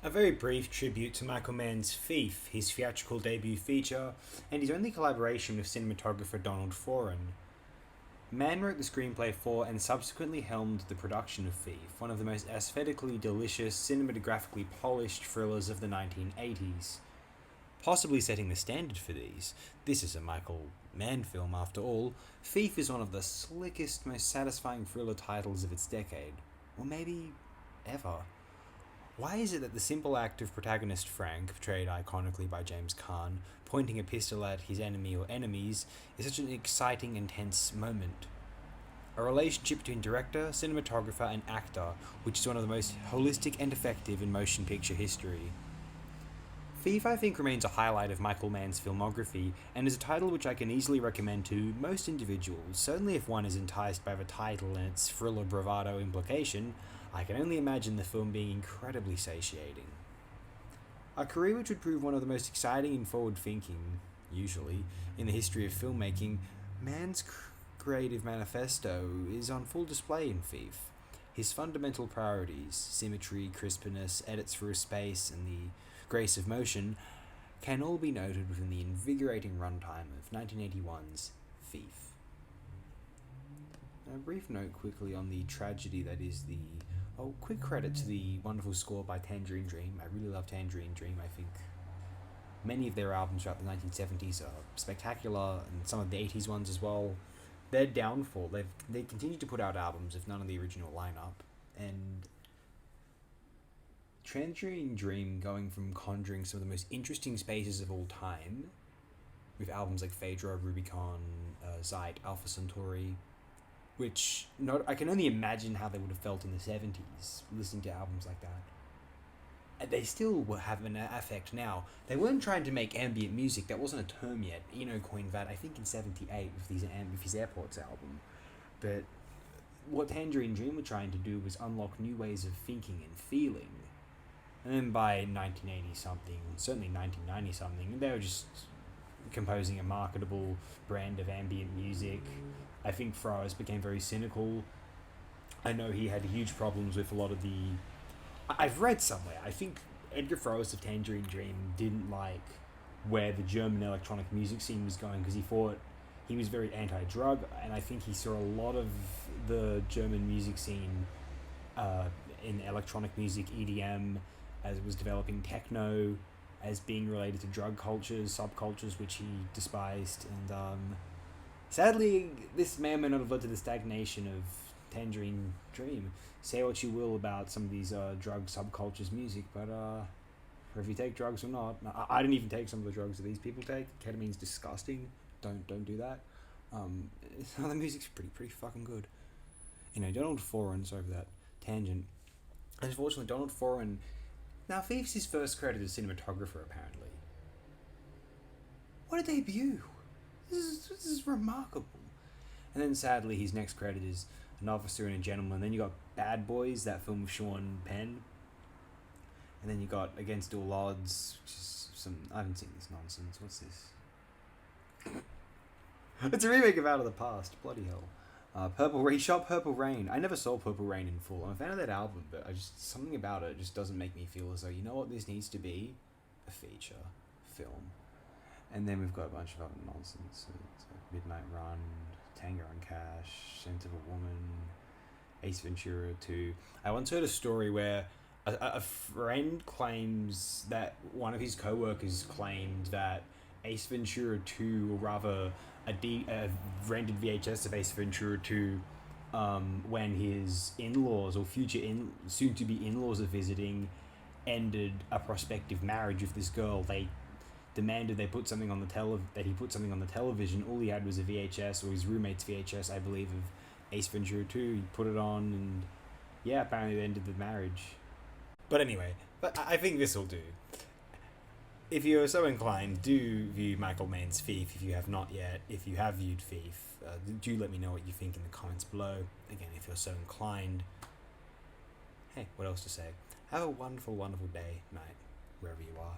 A very brief tribute to Michael Mann's Thief, his theatrical debut feature, and his only collaboration with cinematographer Donald Foran. Mann wrote the screenplay for and subsequently helmed the production of Thief, one of the most aesthetically delicious, cinematographically polished thrillers of the 1980s. Possibly setting the standard for these, this is a Michael Mann film after all, Thief is one of the slickest, most satisfying thriller titles of its decade. Or maybe ever. Why is it that the simple act of protagonist Frank, portrayed iconically by James Caan, pointing a pistol at his enemy or enemies, is such an exciting and tense moment? A relationship between director, cinematographer, and actor, which is one of the most holistic and effective in motion picture history. Thief, I think, remains a highlight of Michael Mann's filmography, and is a title which I can easily recommend to most individuals. Certainly, if one is enticed by the title and its thriller bravado implication, I can only imagine the film being incredibly satiating. A career which would prove one of the most exciting and forward thinking, usually, in the history of filmmaking, Mann's creative manifesto is on full display in Thief. His fundamental priorities, symmetry, crispness, edits through space, and the grace of motion, can all be noted within the invigorating runtime of 1981's Thief. A brief note quickly on the tragedy that is the. Oh, quick credit to the wonderful score by Tangerine Dream. I really love Tangerine Dream. I think many of their albums throughout the 1970s are spectacular, and some of the 80s ones as well. Their downfall, they continue to put out albums, if none of the original lineup, and Tangerine Dream going from conjuring some of the most interesting spaces of all time, with albums like Phaedra, Rubicon, Zeit, Alpha Centauri, which I can only imagine how they would have felt in the 70s, listening to albums like that. And they still will have an affect now. They weren't trying to make ambient music, that wasn't a term yet. Eno coined that, I think, in 78 with his Airports album. But what Tangerine Dream were trying to do was unlock new ways of thinking and feeling. And then by 1980 something, certainly 1990 something, they were just composing a marketable brand of ambient music. I think Froese became very cynical. I know he had huge problems with a lot of the. I've read somewhere, I think Edgar Froese of Tangerine Dream didn't like where the German electronic music scene was going because he thought he was very anti-drug, and I think he saw a lot of the German music scene in electronic music, EDM, as it was developing techno, as being related to drug cultures, subcultures, which he despised, and sadly, this may or may not have led to the stagnation of Tangerine Dream. Say what you will about some of these drug subcultures music, but if you take drugs or not, I didn't even take some of the drugs that these people take. Ketamine's disgusting. Don't do that. Some of the music's pretty fucking good. Donald Foran, sorry for that tangent. Unfortunately, Donald Foran. Now, Thief's his first credit as cinematographer, apparently. What a debut! This is remarkable. And then sadly, his next credit is An Officer and a Gentleman. Then you got Bad Boys, that film with Sean Penn. And then you got Against All Odds, which is some. I haven't seen this nonsense. What's this? It's a remake of Out of the Past. Bloody hell. He shot Purple Rain. I never saw Purple Rain in full. I'm a fan of that album, but something about it just doesn't make me feel as though, you know what, this needs to be a feature film. And then we've got a bunch of other nonsense. It's Midnight Run, Tango and Cash, Scent of a Woman, Ace Ventura 2. I once heard a story where a friend claims that one of his co-workers claimed that Ace Ventura 2, or rather a rented VHS of Ace Ventura 2, when his in-laws or future soon-to-be in-laws are visiting, ended a prospective marriage with this girl. They demanded they put something on that he put something on the television. All he had was a VHS, or his roommate's VHS, I believe, of Ace Ventura 2. He put it on, and yeah, apparently they ended the marriage. But anyway, I think this will do. If you're so inclined, do view Michael Mann's Thief if you have not yet. If you have viewed Thief, do let me know what you think in the comments below. Again, if you're so inclined. Hey, what else to say? Have a wonderful, wonderful day, night, wherever you are.